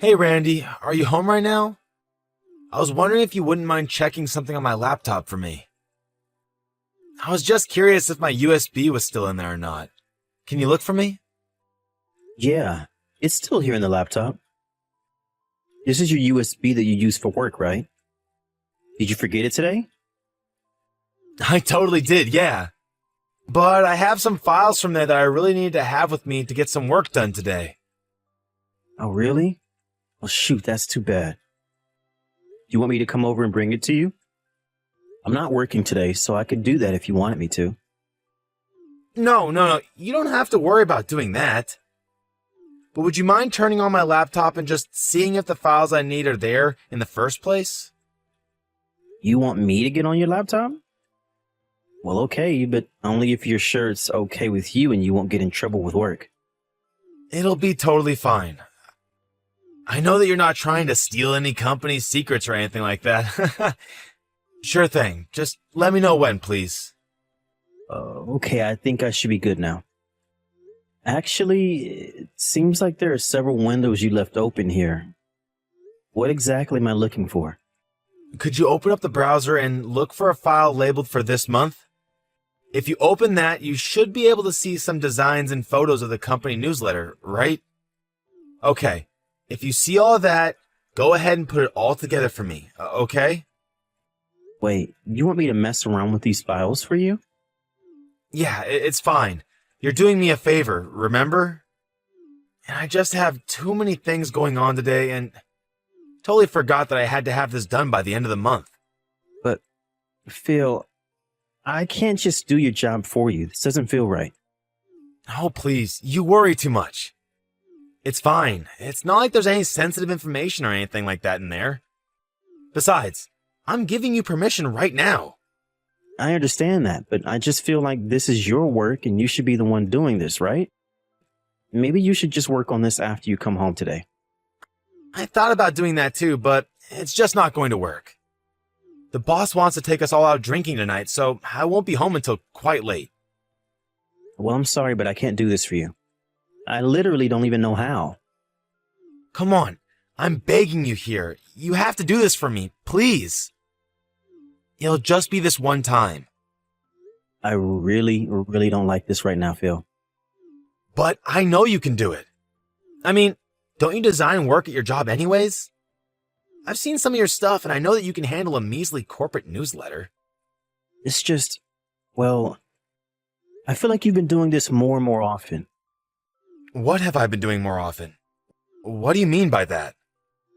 Hey Randy, are you home right now? I was wondering if you wouldn't mind checking something on my laptop for me. I was just curious if my USB was still in there or not. Can you look for me? Yeah, it's still here in the laptop. This is your USB that you use for work, right? Did you forget it today? I totally did, yeah. But I have some files from there that I really need to have with me to get some work done today. Oh, really? Well, shoot, that's too bad. Do you want me to come over and bring it to you? I'm not working today, so I could do that if you wanted me to. No, you don't have to worry about doing that. But would you mind turning on my laptop and just seeing if the files I need are there in the first place? You want me to get on your laptop? Well, okay, but only if you're sure it's okay with you and you won't get in trouble with work. It'll be totally fine. I know that you're not trying to steal any company's secrets or anything like that. Sure thing. Just let me know when, please. Okay, I think I should be good now. Actually, it seems like there are several windows you left open here. What exactly am I looking for? Could you open up the browser and look for a file labeled for this month? If you open that, you should be able to see some designs and photos of the company newsletter, right? Okay, if you see all of that, go ahead and put it all together for me, okay? Wait, you want me to mess around with these files for you? Yeah, it's fine. You're doing me a favor, remember? And I just have too many things going on today and totally forgot that I had to have this done by the end of the month. But, Phil, I can't just do your job for you. This doesn't feel right. Oh, please, you worry too much. It's fine. It's not like there's any sensitive information or anything like that in there. Besides, I'm giving you permission right now. I understand that, but I just feel like this is your work and you should be the one doing this, right? Maybe you should just work on this after you come home today. I thought about doing that too, but it's just not going to work. The boss wants to take us all out drinking tonight, so I won't be home until quite late. Well, I'm sorry, but I can't do this for you. I literally don't even know how. Come on, I'm begging you here. You have to do this for me, please. It'll just be this one time. I really don't like this right now, Phil. But I know you can do it. I mean, don't you design work at your job anyways? I've seen some of your stuff and I know that you can handle a measly corporate newsletter. It's just, well, I feel like you've been doing this more and more often. What have I been doing more often? What do you mean by that?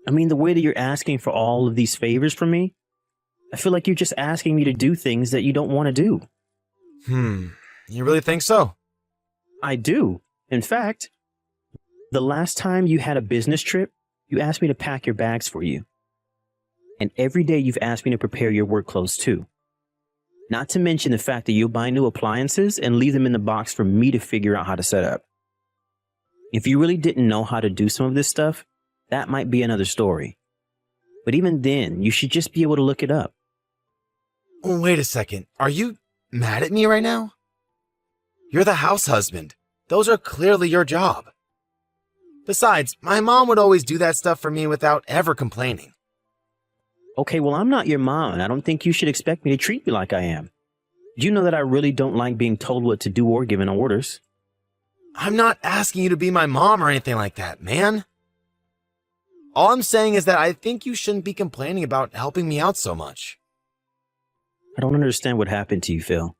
I mean, the way that you're asking for all of these favors from me, I feel like you're just asking me to do things that you don't want to do. You really think so? I do. In fact, the last time you had a business trip, you asked me to pack your bags for you. And every day you've asked me to prepare your work clothes too. Not to mention the fact that you'll buy new appliances and leave them in the box for me to figure out how to set up. If you really didn't know how to do some of this stuff, that might be another story. But even then, you should just be able to look it up. Wait a second. Are you mad at me right now? You're the house husband. Those are clearly your job. Besides, my mom would always do that stuff for me without ever complaining. Okay, well, I'm not your mom, and I don't think you should expect me to treat you like I am. You know that I really don't like being told what to do or given orders. I'm not asking you to be my mom or anything like that, man. All I'm saying is that I think you shouldn't be complaining about helping me out so much. I don't understand what happened to you, Phil.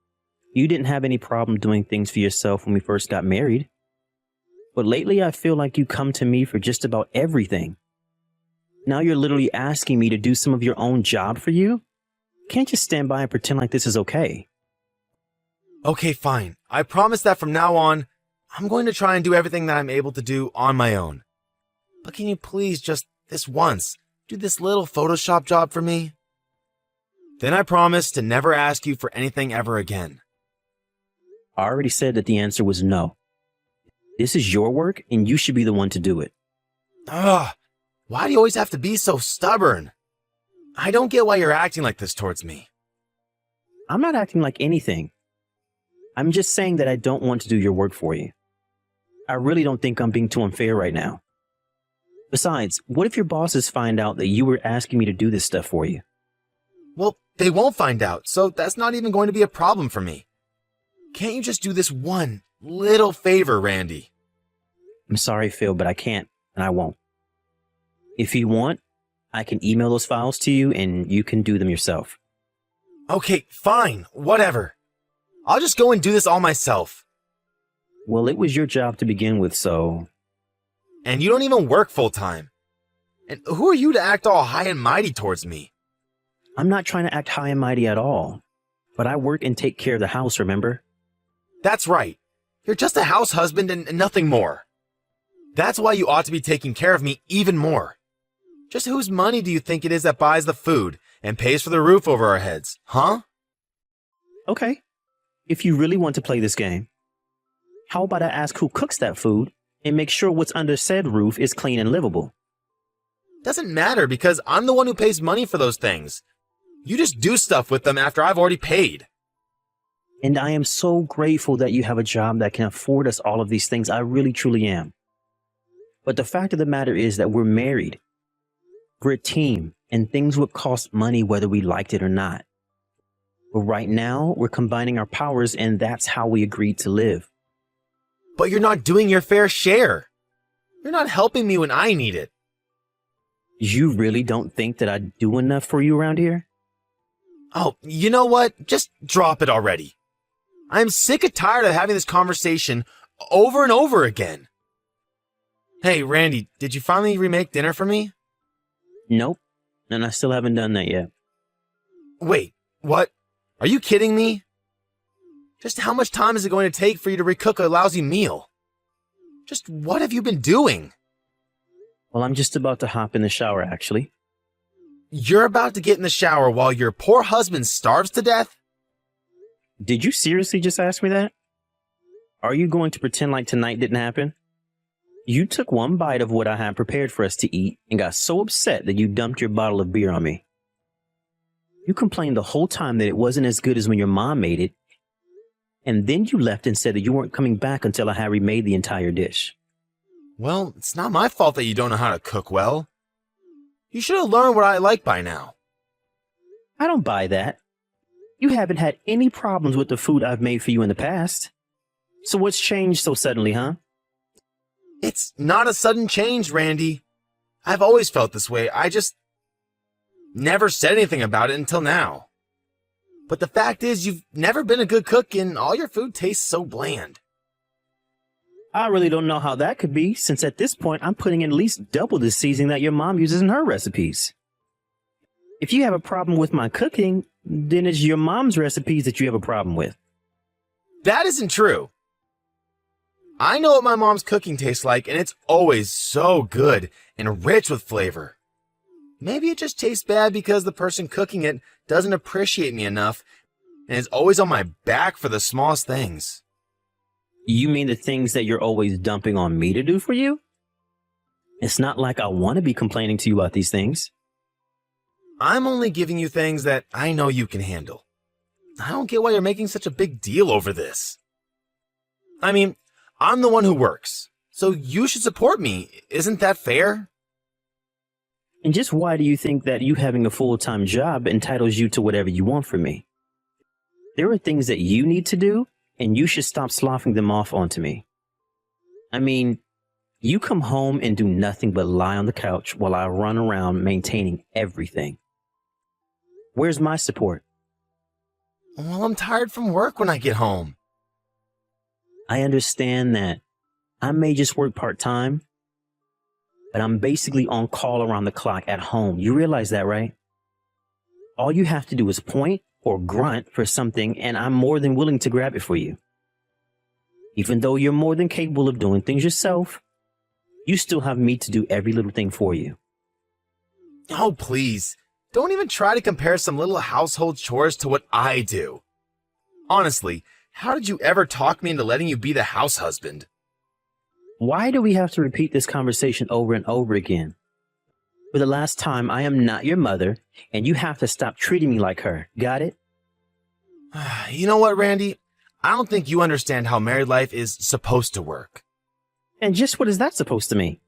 You didn't have any problem doing things for yourself when we first got married. But lately I feel like you come to me for just about everything. Now you're literally asking me to do some of your own job for you? Can't just stand by and pretend like this is okay. Okay, fine. I promise that from now on, I'm going to try and do everything that I'm able to do on my own. But can you please just this once do this little Photoshop job for me? Then I promise to never ask you for anything ever again. I already said that the answer was no. This is your work and you should be the one to do it. Ugh, why do you always have to be so stubborn? I don't get why you're acting like this towards me. I'm not acting like anything. I'm just saying that I don't want to do your work for you. I really don't think I'm being too unfair right now. Besides, what if your bosses find out that you were asking me to do this stuff for you? Well, they won't find out, so that's not even going to be a problem for me. Can't you just do this one little favor, Randy? I'm sorry, Phil, but I can't, and I won't. If you want, I can email those files to you and you can do them yourself. Okay, fine, whatever. I'll just go and do this all myself. Well, it was your job to begin with, so... And you don't even work full-time. And who are you to act all high and mighty towards me? I'm not trying to act high and mighty at all. But I work and take care of the house, remember? That's right. You're just a house husband and nothing more. That's why you ought to be taking care of me even more. Just whose money do you think it is that buys the food and pays for the roof over our heads, huh? Okay. If you really want to play this game, how about I ask who cooks that food and make sure what's under said roof is clean and livable? Doesn't matter because I'm the one who pays money for those things. You just do stuff with them after I've already paid. And I am so grateful that you have a job that can afford us all of these things. I really, truly am. But the fact of the matter is that we're married. We're a team, and things would cost money whether we liked it or not. But right now, we're combining our powers, and that's how we agreed to live. But you're not doing your fair share. You're not helping me when I need it. You really don't think that I do enough for you around here? Oh, you know what? Just drop it already. I'm sick and tired of having this conversation over and over again. Hey, Randy, did you finally remake dinner for me? Nope, and I still haven't done that yet. Wait, what? Are you kidding me? Just how much time is it going to take for you to recook a lousy meal? Just what have you been doing? Well, I'm just about to hop in the shower, actually. You're about to get in the shower while your poor husband starves to death? Did you seriously just ask me that? Are you going to pretend like tonight didn't happen? You took one bite of what I had prepared for us to eat and got so upset that you dumped your bottle of beer on me. You complained the whole time that it wasn't as good as when your mom made it, and then you left and said that you weren't coming back until I had remade the entire dish. Well, it's not my fault that you don't know how to cook well. You should have learned what I like by now. I don't buy that. You haven't had any problems with the food I've made for you in the past. So what's changed so suddenly, huh? It's not a sudden change, Randy. I've always felt this way. I just never said anything about it until now. But the fact is, you've never been a good cook and all your food tastes so bland. I really don't know how that could be, since at this point I'm putting in at least double the seasoning that your mom uses in her recipes. If you have a problem with my cooking, then it's your mom's recipes that you have a problem with. That isn't true. I know what my mom's cooking tastes like, and it's always so good and rich with flavor. Maybe it just tastes bad because the person cooking it doesn't appreciate me enough and is always on my back for the smallest things. You mean the things that you're always dumping on me to do for you? It's not like I want to be complaining to you about these things. I'm only giving you things that I know you can handle. I don't get why you're making such a big deal over this. I mean, I'm the one who works, so you should support me. Isn't that fair? And just why do you think that you having a full-time job entitles you to whatever you want from me? There are things that you need to do, and you should stop sloughing them off onto me. I mean, you come home and do nothing but lie on the couch while I run around maintaining everything. Where's my support? Well, I'm tired from work when I get home. I understand that I may just work part-time, but I'm basically on call around the clock at home. You realize that, right? All you have to do is point or grunt for something, and I'm more than willing to grab it for you. Even though you're more than capable of doing things yourself, you still have me to do every little thing for you. Oh, please. Don't even try to compare some little household chores to what I do. Honestly, how did you ever talk me into letting you be the house husband? Why do we have to repeat this conversation over and over again? For the last time, I am not your mother, and you have to stop treating me like her. Got it? You know what, Randy? I don't think you understand how married life is supposed to work. And just what is that supposed to mean?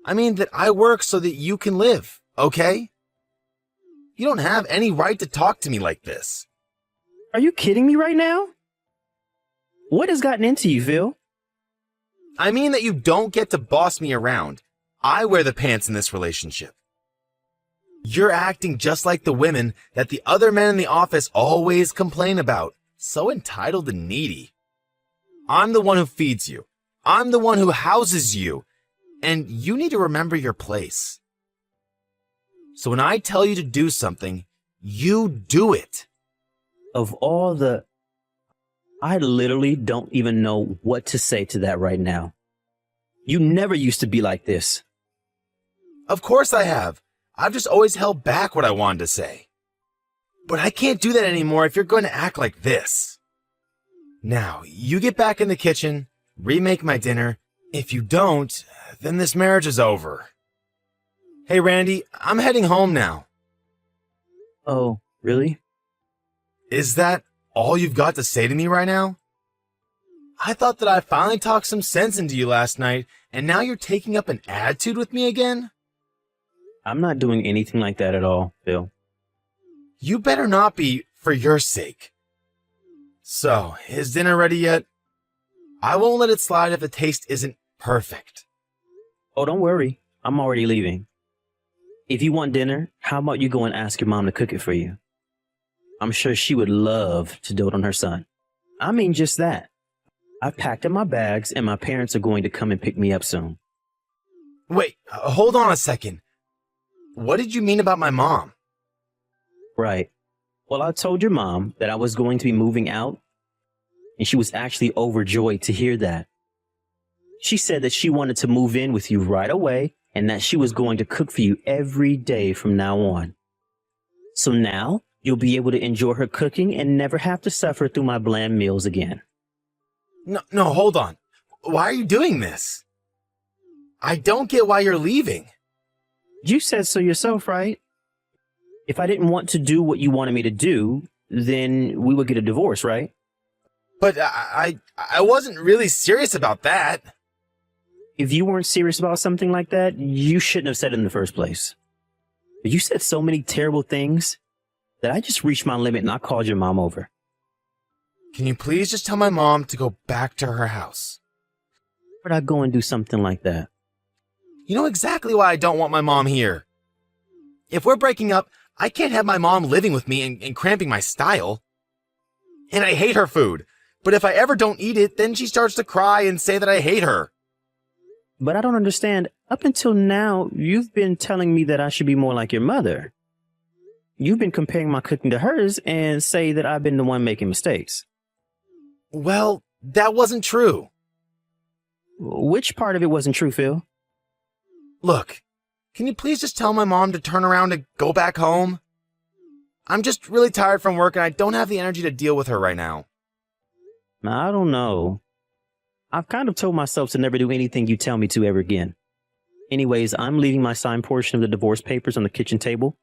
I mean that I work so that you can live, okay? You don't have any right to talk to me like this. Are you kidding me right now? What has gotten into you, Phil? I mean that you don't get to boss me around. I wear the pants in this relationship. You're acting just like the women that the other men in the office always complain about. So entitled and needy. I'm the one who feeds you. I'm the one who houses you. And you need to remember your place. So when I tell you to do something, you do it. Of all the... I literally don't even know what to say to that right now. You never used to be like this. Of course I have. I've just always held back what I wanted to say. But I can't do that anymore if you're going to act like this. Now, you get back in the kitchen, remake my dinner. If you don't, then this marriage is over. Hey, Randy, I'm heading home now. Oh, really? Is that all you've got to say to me right now? I thought that I finally talked some sense into you last night, and now you're taking up an attitude with me again? I'm not doing anything like that at all, Phil. You better not be, for your sake. So, is dinner ready yet? I won't let it slide if the taste isn't perfect. Oh, don't worry. I'm already leaving. If you want dinner, how about you go and ask your mom to cook it for you? I'm sure she would love to dote on her son. I mean, just that. I've packed up my bags and my parents are going to come and pick me up soon. Wait, hold on a second. What did you mean about my mom? Right. Well, I told your mom that I was going to be moving out, and she was actually overjoyed to hear that. She said that she wanted to move in with you right away and that she was going to cook for you every day from now on. So now you'll be able to enjoy her cooking and never have to suffer through my bland meals again. No, hold on. Why are you doing this? I don't get why you're leaving. You said so yourself, right? If I didn't want to do what you wanted me to do, then we would get a divorce, right? But I wasn't really serious about that. If you weren't serious about something like that, you shouldn't have said it in the first place. But you said so many terrible things that I just reached my limit and I called your mom over. Can you please just tell my mom to go back to her house? Where'd I go and do something like that? You know exactly why I don't want my mom here. If we're breaking up, I can't have my mom living with me and cramping my style. And I hate her food. But if I ever don't eat it, then she starts to cry and say that I hate her. But I don't understand. Up until now, you've been telling me that I should be more like your mother. You've been comparing my cooking to hers and say that I've been the one making mistakes. Well, that wasn't true. Which part of it wasn't true, Phil? Look, can you please just tell my mom to turn around and go back home? I'm just really tired from work and I don't have the energy to deal with her right now. I don't know. I've kind of told myself to never do anything you tell me to ever again. Anyways, I'm leaving my signed portion of the divorce papers on the kitchen table.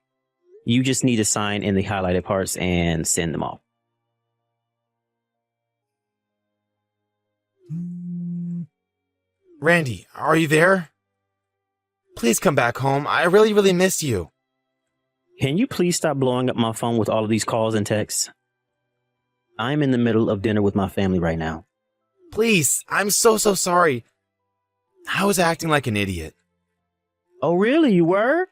You just need to sign in the highlighted parts and send them off. Randy, are you there? Please come back home. I really miss you. Can you please stop blowing up my phone with all of these calls and texts? I'm in the middle of dinner with my family right now. Please, I'm so sorry. I was acting like an idiot. Oh, really? You were?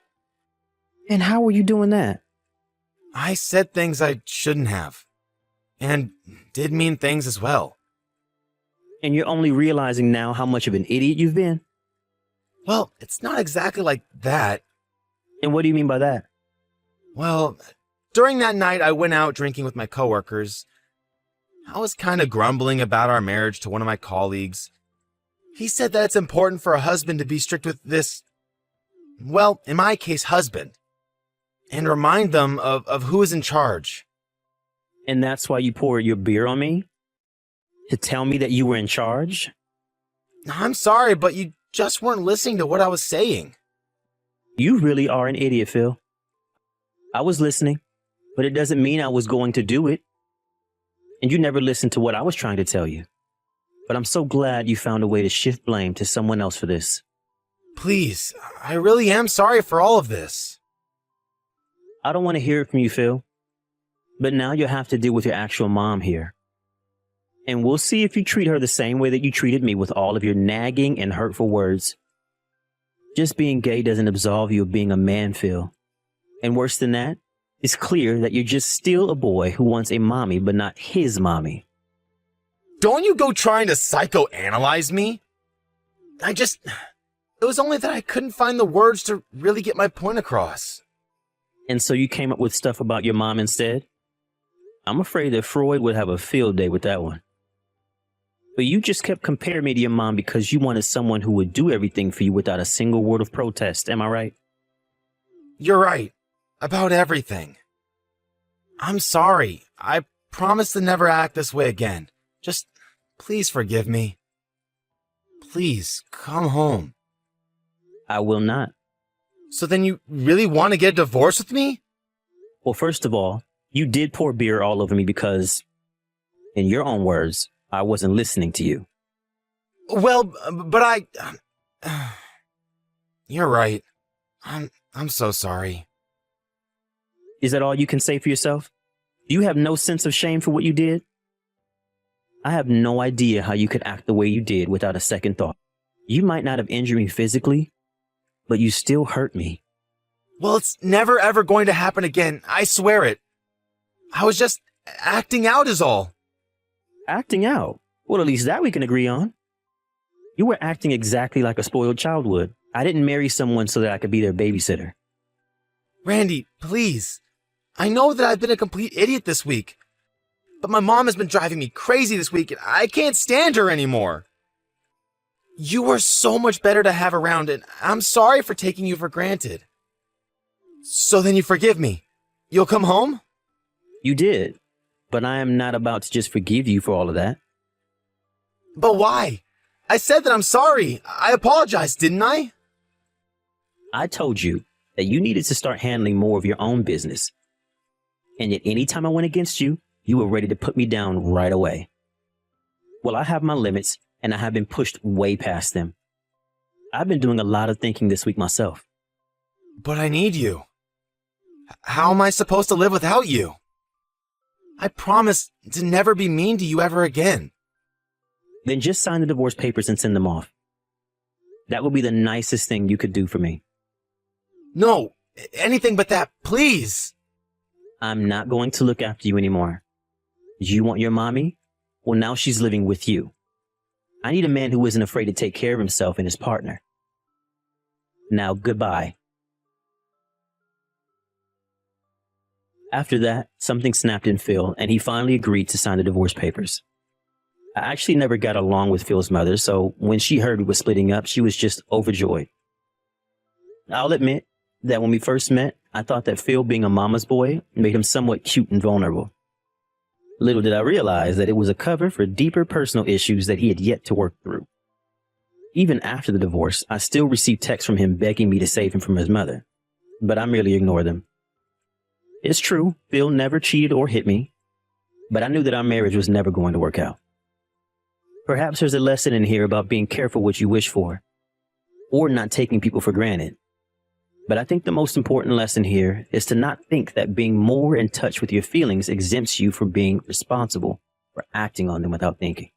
And how were you doing that? I said things I shouldn't have. And did mean things as well. And you're only realizing now how much of an idiot you've been? Well, it's not exactly like that. And what do you mean by that? Well, during that night I went out drinking with my coworkers. I was kind of grumbling about our marriage to one of my colleagues. He said that it's important for a husband to be strict with this, well, in my case, husband, and remind them of who is in charge. And that's why you poured your beer on me? To tell me that you were in charge? I'm sorry, but you just weren't listening to what I was saying. You really are an idiot, Phil. I was listening, but it doesn't mean I was going to do it. And you never listened to what I was trying to tell you. But I'm so glad you found a way to shift blame to someone else for this. Please, I really am sorry for all of this. I don't want to hear it from you, Phil. But now you'll have to deal with your actual mom here. And we'll see if you treat her the same way that you treated me with all of your nagging and hurtful words. Just being gay doesn't absolve you of being a man, Phil. And worse than that, it's clear that you're just still a boy who wants a mommy but not his mommy. Don't you go trying to psychoanalyze me? It was only that I couldn't find the words to really get my point across. And so you came up with stuff about your mom instead? I'm afraid that Freud would have a field day with that one. But you just kept comparing me to your mom because you wanted someone who would do everything for you without a single word of protest, am I right? You're right. About everything. I'm sorry. I promise to never act this way again. Just please forgive me. Please, come home. I will not. So then you really want to get a divorce with me? Well, first of all, you did pour beer all over me because, in your own words, I wasn't listening to you. Well, but You're right. I'm so sorry. Is that all you can say for yourself? Do you have no sense of shame for what you did? I have no idea how you could act the way you did without a second thought. You might not have injured me physically, but you still hurt me. Well, it's never ever going to happen again. I swear it. I was just acting out is all. Acting out? Well, at least that we can agree on. You were acting exactly like a spoiled child would. I didn't marry someone so that I could be their babysitter. Randy, please. I know that I've been a complete idiot this week. But my mom has been driving me crazy this week and I can't stand her anymore. You were so much better to have around and I'm sorry for taking you for granted. So then you forgive me. You'll come home? You did, but I am not about to just forgive you for all of that. But why? I said that I'm sorry. I apologized, didn't I? I told you that you needed to start handling more of your own business. And yet any time I went against you, you were ready to put me down right away. Well, I have my limits and I have been pushed way past them. I've been doing a lot of thinking this week myself. But I need you. How am I supposed to live without you? I promise to never be mean to you ever again. Then just sign the divorce papers and send them off. That would be the nicest thing you could do for me. No, anything but that, please. I'm not going to look after you anymore. You want your mommy? Well, now she's living with you. I need a man who isn't afraid to take care of himself and his partner. Now, goodbye. After that, something snapped in Phil, and he finally agreed to sign the divorce papers. I actually never got along with Phil's mother, so when she heard we were splitting up, she was just overjoyed. I'll admit that when we first met, I thought that Phil being a mama's boy made him somewhat cute and vulnerable. Little did I realize that it was a cover for deeper personal issues that he had yet to work through. Even after the divorce, I still received texts from him begging me to save him from his mother, but I merely ignored them. It's true, Phil never cheated or hit me, but I knew that our marriage was never going to work out. Perhaps there's a lesson in here about being careful what you wish for, or not taking people for granted. But I think the most important lesson here is to not think that being more in touch with your feelings exempts you from being responsible for acting on them without thinking.